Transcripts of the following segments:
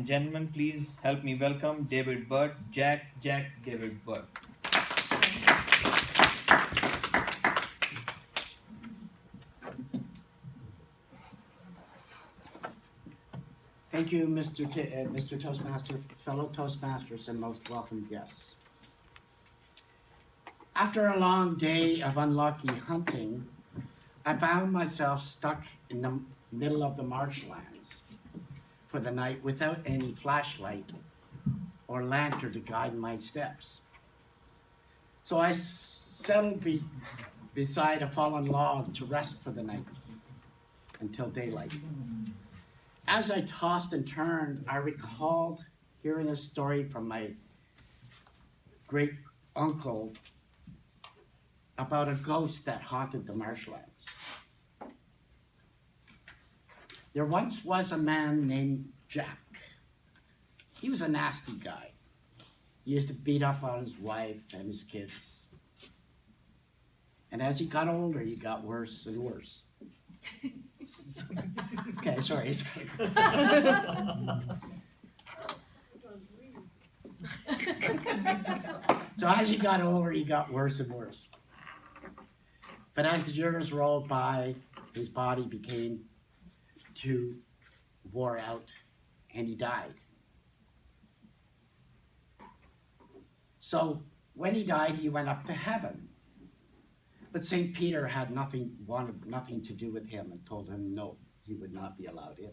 and gentlemen, please help me welcome David Burt, Jack David Burt. Thank you, Mr. Toastmaster, fellow Toastmasters, and most welcome guests. After a long day of unlucky hunting, I found myself stuck in the middle of the marshlands for the night without any flashlight or lantern to guide my steps. So I settled beside a fallen log to rest for the night until daylight. As I tossed and turned, I recalled hearing a story from my great uncle about a ghost that haunted the marshlands. There once was a man named Jack. He was a nasty guy. He used to beat up on his wife and his kids. And as he got older, he got worse and worse. Okay, sorry. So as he got older, he got worse and worse. But as the years rolled by, his body became too wore out, and he died. So when he died, he went up to heaven. But St. Peter wanted nothing to do with him and told him no, he would not be allowed in.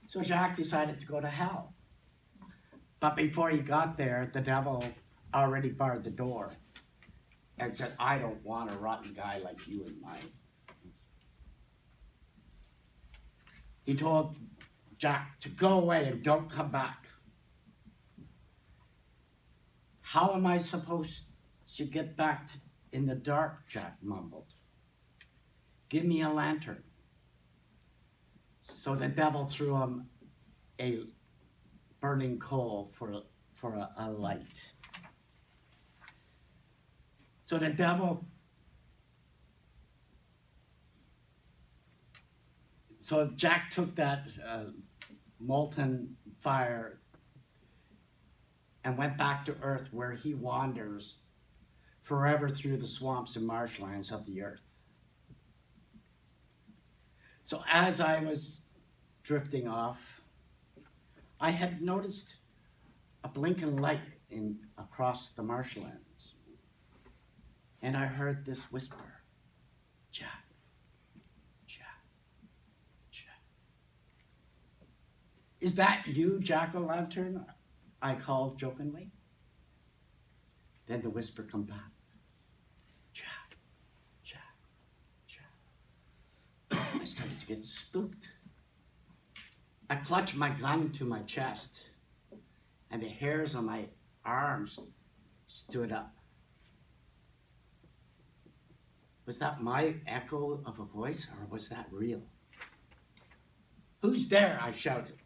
So Jacques decided to go to hell. But before he got there, the devil already barred the door and said, I don't want a rotten guy like you in mine. He told Jack to go away and don't come back. How am I supposed to get back in the dark, Jack mumbled. Give me a lantern. So the devil threw him a burning coal for a light. So the devil, so Jack took that molten fire and went back to earth where he wanders forever through the swamps and marshlands of the earth. So as I was drifting off, I had noticed a blinking light across the marshlands. And I heard this whisper, Jack, Jack, Jack. Is that you, Jack-o'-lantern? I called jokingly. Then the whisper come back. Jack, Jack, Jack. I started to get spooked. I clutched my gun to my chest, and the hairs on my arms stood up. Was that my echo of a voice, or was that real? Who's there? I shouted,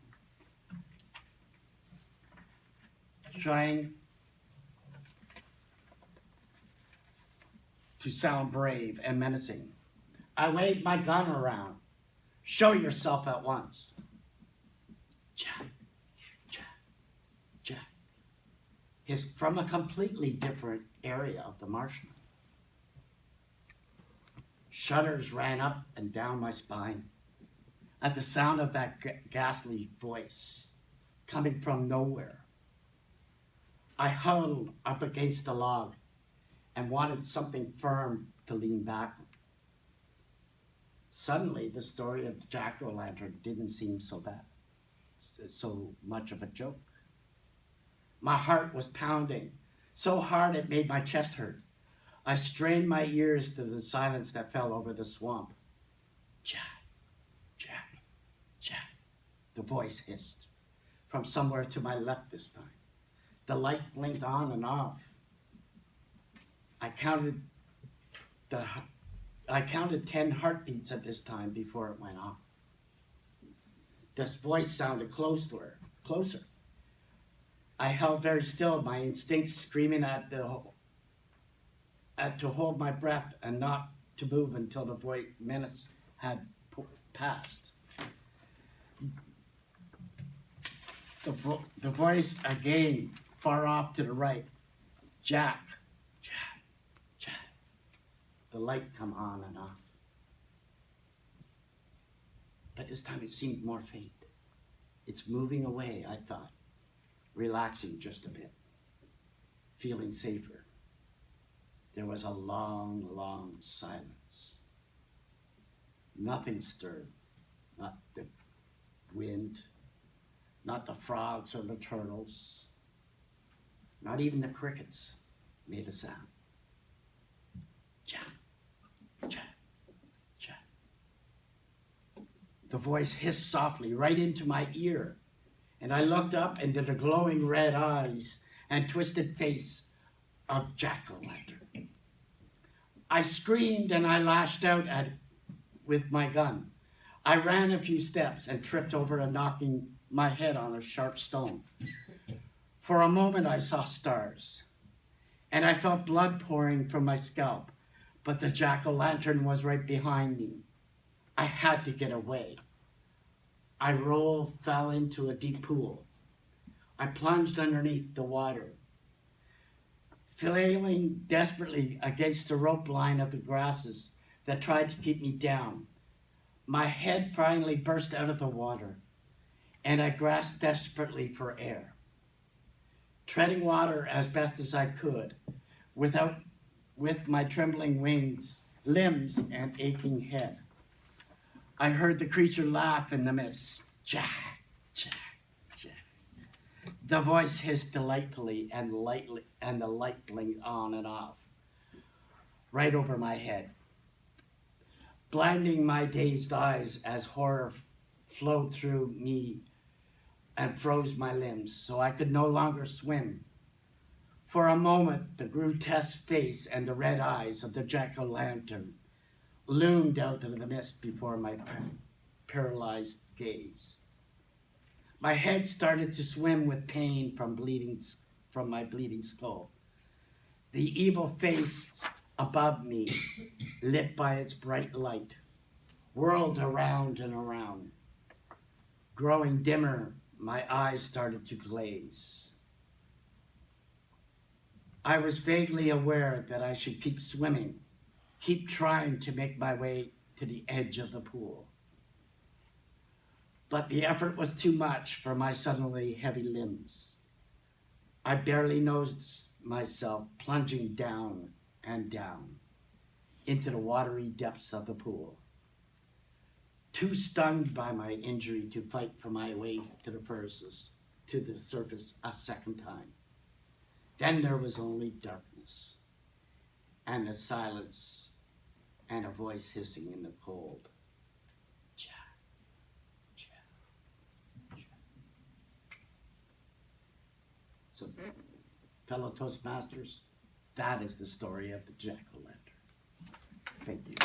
trying to sound brave and menacing. I waved my gun around. Show yourself at once. Jack, Jack, Jack. He's from a completely different area of the marshland. Shudders ran up and down my spine at the sound of that ghastly voice coming from nowhere. I huddled up against the log and wanted something firm to lean back on. Suddenly, the story of the jack-o'-lantern didn't seem so much of a joke. My heart was pounding so hard it made my chest hurt. I strained my ears to the silence that fell over the swamp. Jack, Jack, Jack, the voice hissed from somewhere to my left this time. The light blinked on and off. I counted 10 heartbeats at this time before it went off. This voice sounded closer. I held very still, my instincts screaming to hold my breath and not to move until the voice menace had passed. The voice again, far off to the right. Jack, Jack, Jack. The light come on and off. But this time it seemed more faint. It's moving away, I thought, relaxing just a bit, feeling safer. There was a long, long silence. Nothing stirred, not the wind, not the frogs or the turtles, not even the crickets made a sound. Jack, Jack, Jack. The voice hissed softly right into my ear, and I looked up into the glowing red eyes and twisted face of Jack-o'-lantern. I screamed and I lashed out at it with my gun. I ran a few steps and tripped over and knocking my head on a sharp stone. For a moment I saw stars, and I felt blood pouring from my scalp, but the jack-o'-lantern was right behind me. I had to get away. I fell into a deep pool. I plunged underneath the water, flailing desperately against the rope line of the grasses that tried to keep me down. My head finally burst out of the water, and I grasped desperately for air, treading water as best as I could, with my trembling limbs, and aching head. I heard the creature laugh in the mist. Jack, Jack, Jack. The voice hissed delightfully and lightly, and the light blinked on and off, right over my head, blinding my dazed eyes as horror flowed through me and froze my limbs so I could no longer swim. For a moment, the grotesque face and the red eyes of the jack-o'-lantern loomed out of the mist before my paralyzed gaze. My head started to swim with pain from my bleeding skull. The evil face above me, lit by its bright light, whirled around and around. Growing dimmer, my eyes started to glaze. I was vaguely aware that I should keep swimming, keep trying to make my way to the edge of the pool. But the effort was too much for my suddenly heavy limbs. I barely noticed myself plunging down and down into the watery depths of the pool, too stunned by my injury to fight for my way to the surface a second time. Then there was only darkness and the silence and a voice hissing in the cold. Jack, Jack, Jack. So, fellow Toastmasters, that is the story of the jack-o'-lantern. Thank you.